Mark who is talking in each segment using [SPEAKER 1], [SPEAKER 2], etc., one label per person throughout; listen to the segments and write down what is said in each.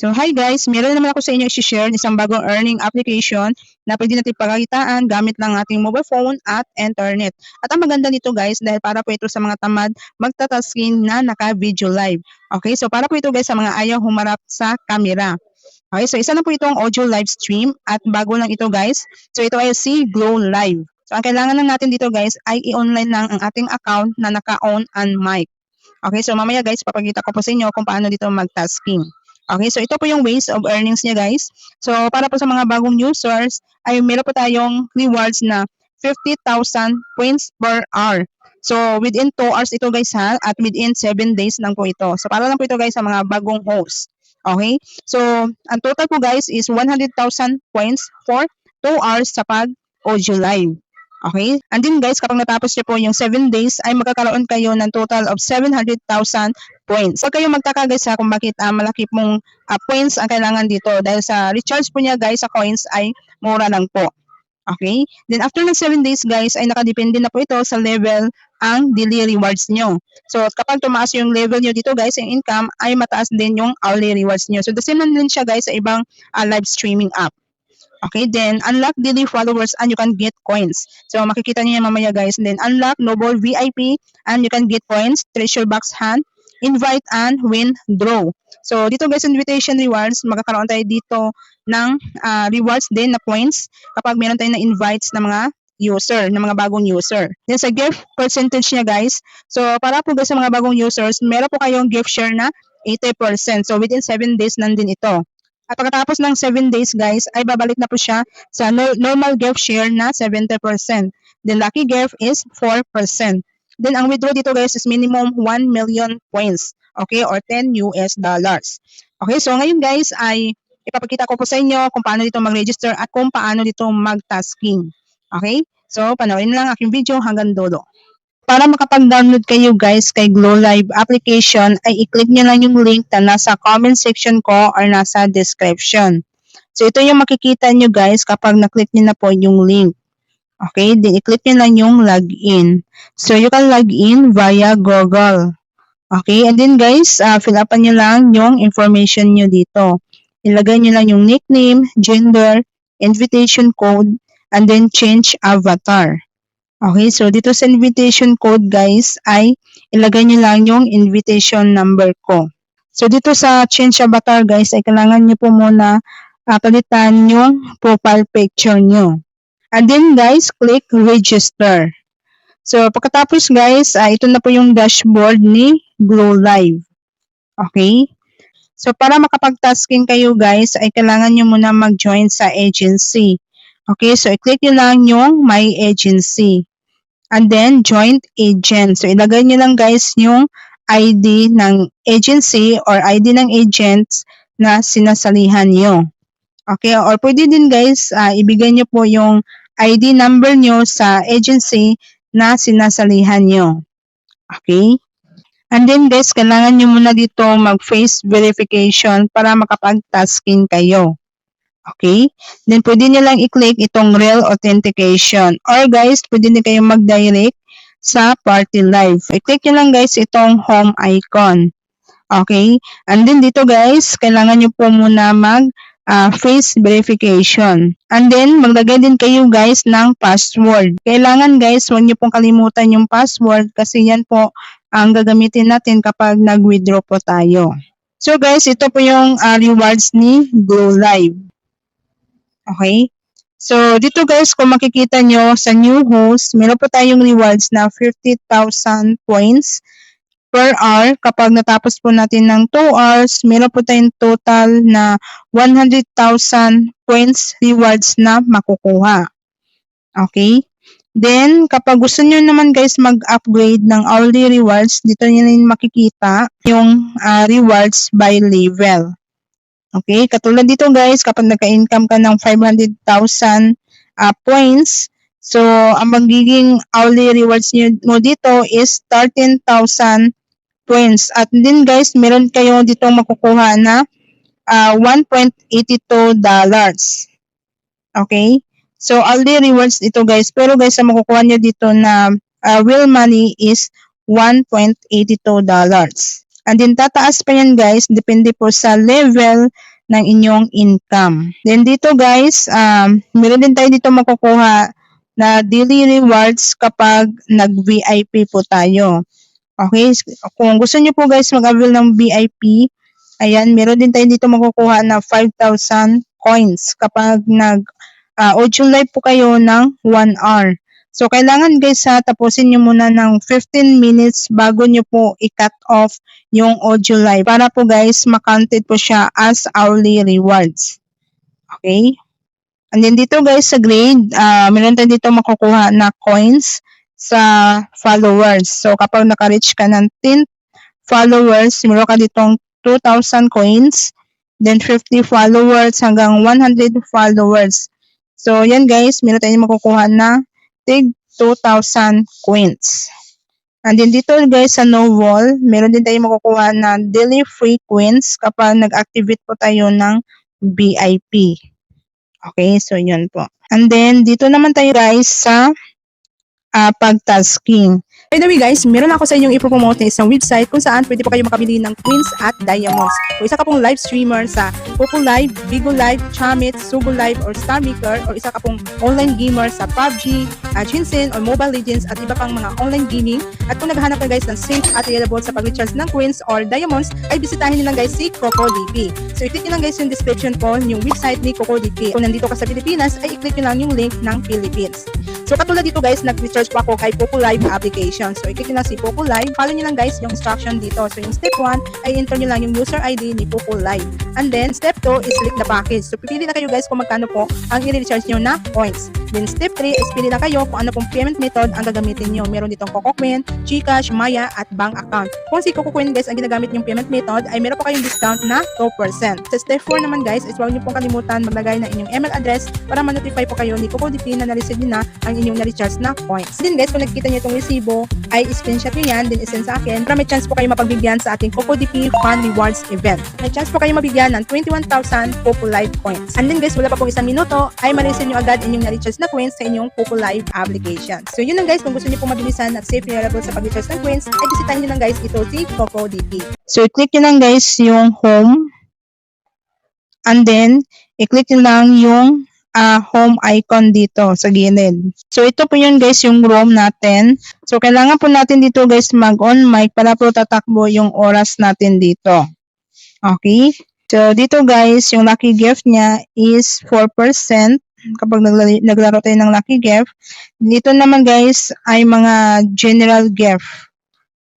[SPEAKER 1] So hi guys, meron naman ako sa inyo i-share isang bagong earning application na pwede natin pagkakitaan gamit lang ating mobile phone at internet. At ang maganda nito guys dahil para po ito sa mga tamad magtatasking na naka-video live. Okay, so para po ito guys sa mga ayaw humarap sa camera. Okay, so isa na po itong audio live stream at bago lang ito guys. So ito ay si Glow Live. So ang kailangan lang natin dito guys ay i-online lang ang ating account na naka-on and mic. Okay, so mamaya guys, papakita ko po sa inyo kung paano dito mag-tasking. Okay, so ito po yung ways of earnings niya guys. So para po sa mga bagong users, ay meron po tayong rewards na 50,000 points per hour. So within 2 hours ito guys ha, at within 7 days lang po ito. So para lang po ito guys sa mga bagong host. Okay, so ang total po guys is 100,000 points for 2 hours sa pag-audio live. Okay? And then guys, kapag natapos nyo po yung 7 days, ay magkakaroon kayo ng total of 700,000 points. Huwag kayong magtaka guys ha kung bakit malaki pong points ang kailangan dito. Dahil sa recharge po niya guys sa coins ay mura lang po. Okay? Then after ng 7 days guys, ay nakadepende na po ito sa level ang daily rewards nyo. So kapag tumaas yung level nyo dito guys, yung income, ay mataas din yung hourly rewards nyo. So the same lang din siya guys sa ibang live streaming app. Okay, then unlock daily followers and you can get coins. So makikita niyo yan mamaya guys. And then unlock noble VIP and you can get coins, treasure box hunt, invite and win draw. So dito guys, invitation rewards, magkakaroon tayo dito ng rewards din na points kapag meron tayong na-invites na mga user, na mga bagong user. Then sa gift percentage niya guys, so para po guys sa mga bagong users, meron po kayong gift share na 80%. So within 7 days nandun ito. At pagkatapos ng 7 days guys, ay babalik na po siya sa normal gift share na 70%. Then lucky gift is 4%. Then ang withdraw dito guys is minimum 1 million points. Okay, or 10 US dollars. Okay, so ngayon guys ay ipapakita ko po sa inyo kung paano dito mag-register at kung paano dito mag-tasking. Okay, so panoorin lang aking video hanggang dulo. Para makapag-download kayo guys kay Glow Live application ay i-click nyo lang yung link na nasa comment section ko or nasa description. So ito yung makikita nyo guys kapag na-click nyo na po yung link. Okay, then i-click nyo lang yung login. So you can log in via Google. Okay, and then guys, fill upan nyo lang yung information nyo dito. Ilagay nyo lang yung nickname, gender, invitation code, and then change avatar. Okay, so dito sa invitation code guys ay ilagay nyo lang yung invitation number ko. So dito sa change avatar guys ay kailangan nyo po muna palitan yung profile picture nyo. And then guys, click register. So pagkatapos guys, ito na po yung dashboard ni Glow Live. Okay? So para makapag-tasking kayo guys ay kailangan nyo muna mag-join sa agency. Okay, so i-click nyo lang yung my agency. And then, joint agent. So, ilagay nyo lang guys yung ID ng agency or ID ng agents na sinasalihan nyo. Okay, or pwede din guys, ibigay nyo po yung ID number nyo sa agency na sinasalihan nyo. Okay? And then guys, kailangan nyo muna dito mag-face verification para makapag-tasking kayo. Okay? Then, pwede nyo lang i-click itong real authentication. Or guys, pwede din kayong mag-direct sa party live. I-click nyo lang guys itong home icon. Okay? And then dito guys, kailangan nyo po muna face verification. And then, maglagay din kayo guys ng password. Kailangan guys, huwag nyo pong kalimutan yung password kasi yan po ang gagamitin natin kapag nag-withdraw po tayo. So guys, ito po yung rewards ni Glow Live. Okay? So, dito guys, kung makikita nyo sa new host, meron po tayong rewards na 50,000 points per hour. Kapag natapos po natin ng 2 hours, meron po tayong total na 100,000 points rewards na makukuha. Okay? Then, kapag gusto nyo naman guys mag-upgrade ng hourly rewards, dito nyo rin makikita yung rewards by level. Okay, katulad dito guys, kapag nagka-income ka ng 500,000 points, so ang magiging hourly rewards mo dito is 13,000 points. At din guys, meron kayo dito makukuha na $1.82. Okay, so hourly rewards ito guys, pero guys, ang makukuha nyo dito na real money is $1.82. And then tataas pa yan guys, depende po sa level ng inyong income. Then dito guys, meron din tayo dito makukuha na daily rewards kapag nag-VIP po tayo. Okay, kung gusto niyo po guys mag-avail ng VIP, ayan, meron din tayo dito makukuha na 5,000 coins kapag audio live po kayo ng 1 hour. So, kailangan guys tapusin nyo muna ng 15 minutes bago nyo po i-cut off yung audio live para po guys makounted po siya as hourly rewards. Okay? And then dito guys sa grade, meron tayo dito makukuha na coins sa followers. So, kapag naka-reach ka ng 10 followers, meron ka ditong 2,000 coins, then 50 followers hanggang 100 followers. So, yan guys, meron tayong makukuha na tig 2,000 coins. And then dito guys sa no wall, meron din tayong makukuha na daily free coins kapag nag-activate po tayo ng VIP. Okay, so yun po. And then dito naman tayo guys sa pag-tasking. By the way guys, meron ako sa inyong ipopromote na isang website kung saan pwede po kayo makabili ng coins at diamonds. Kung isa ka pong live streamer sa Popo Live, Bigo Live, Chamit, Sugo Live, or Star Maker, or isa ka pong online gamer sa PUBG, Jinsen, or Mobile Legends, at iba pang mga online gaming, at kung naghahanap ka guys ng safe at reliable sa pag-recharge ng coins or diamonds, ay bisitahin nyo lang guys si CocoDP. So i-click nyo lang guys yung description po yung website ni CocoDP. Kung nandito ka sa Pilipinas, ay i-click nyo lang yung link ng Philippines. So katulad dito guys, nag-recharge po ako kay Popo Live application. So i-click nyo lang si Popo Live. Follow nyo lang guys yung instruction dito. So yung step 1 ay enter nyo lang yung user ID ni Popo Live. And then step 2 is select the package. So pipili na kayo guys kung magkano po ang i-recharge nyo na points. Then step 3 is pili na kayo kung ano pong payment method ang gagamitin nyo. Meron ditong CocoCoin, GCash, Maya at bank account. Kung si CocoCoin guys ang ginagamit yung payment method ay meron po kayong discount na 2%. Sa step 4 naman guys is huwag nyo pong kalimutan maglagay ng inyong email address para ma-notify po kayo ni CocoDP na na-receive nyo na ang inyong na-recharge na points. Then guys, kung nakikita nyo itong resibo, ay screenshot nyo yan, then isend sa akin para may chance po kayo mapagbigyan sa ating CocoDP Fun Rewards event. May chance po kayo mabigyan ng 21,000 Popo Live coins. And then guys, wala pa pong isang minuto, ay ma-receive nyo agad inyong na-recharge na coins sa inyong Popo Live application. So yun lang guys, kung gusto nyo pong mabilisan at safe reliable sa pag-recharge ng coins, ay bisitahin nyo lang guys ito si CocoDP. So i-click nyo lang guys yung home, and then i-click nyo lang yung home icon dito sa gilid. So ito po yun guys yung room natin. So kailangan po natin dito guys mag-on mic para po tatakbo yung oras natin dito. Okay? So dito guys yung lucky gift niya is 4% kapag naglaro tayo ng lucky gift. Dito naman guys ay mga general gift.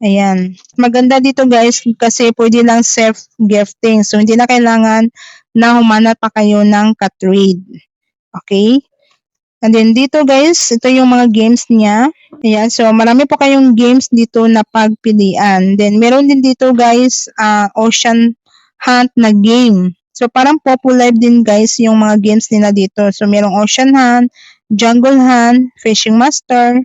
[SPEAKER 1] Ayan. Maganda dito guys kasi pwede lang self-gifting. So hindi na kailangan na humanap pa kayo ng ka-trade. Okay? And then dito guys, ito yung mga games niya. Ayan, so marami po kayong games dito na pagpilian. Then meron din dito guys, Ocean Hunt na game. So parang Popo Live din guys yung mga games nila dito. So merong Ocean Hunt, Jungle Hunt, Fishing Master.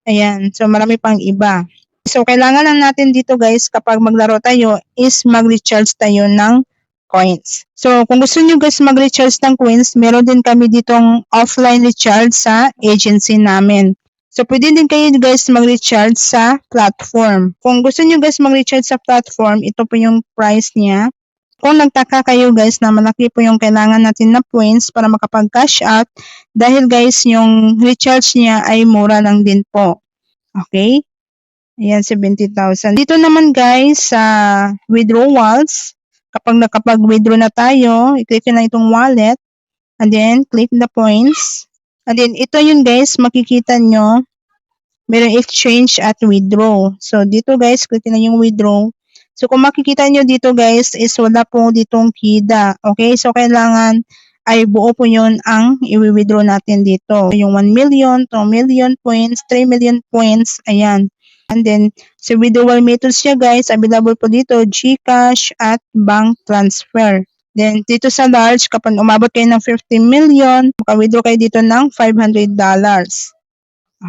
[SPEAKER 1] Ayan, so marami pang iba. So kailangan lang natin dito guys kapag maglaro tayo is mag-recharge tayo ng coins. So, kung gusto nyo guys mag-recharge ng coins, meron din kami ditong offline recharge sa agency namin. So, pwede din kayo guys mag-recharge sa platform. Kung gusto nyo guys mag-recharge sa platform, ito po yung price niya. Kung nagtaka kayo guys na malaki po yung kailangan natin na points para makapag-cash out, dahil guys yung recharge niya ay mura lang din po. Okay? Ayan, 70,000. Dito naman guys sa withdrawals, kapag nakapag-withdraw na tayo, i-click nyo na itong wallet, and then click the points. And then ito yun guys, makikita nyo, mayroong exchange at withdraw. So dito guys, click na yung withdraw. So kung makikita nyo dito guys, is wala po ditong KIDA. Okay, so kailangan ay buo po yun ang i-withdraw natin dito. Yung 1 million, 2 million points, 3 million points, ayan. And then, sa withdrawal methods niya guys, available po dito, GCash at bank transfer. Then, dito sa large, kapag umabot kayo ng 50 million, maka-withdraw kayo dito ng $500.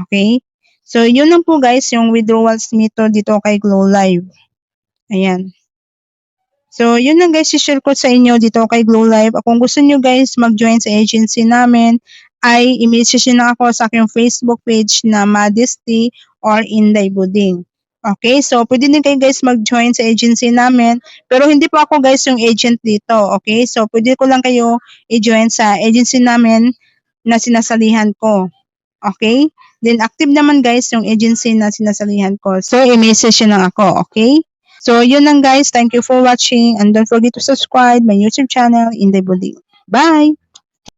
[SPEAKER 1] Okay? So, yun lang po guys, yung withdrawals method dito kay Glow Live. Ayan. So, yun lang guys, i-share ko sa inyo dito kay Glow Live. Kung gusto nyo guys mag-join sa agency namin, ay i-message nyo na ako sa aking Facebook page na Modesty or Inday Buding. Okay, so pwede din kayo guys mag-join sa agency namin. Pero hindi po ako guys yung agent dito. Okay, so pwede ko lang kayo i-join sa agency namin na sinasalihan ko. Okay? Then active naman guys yung agency na sinasalihan ko. So i-message nyo lang ako. Okay? So yun lang guys. Thank you for watching and don't forget to subscribe my YouTube channel, Inday Buding. Bye!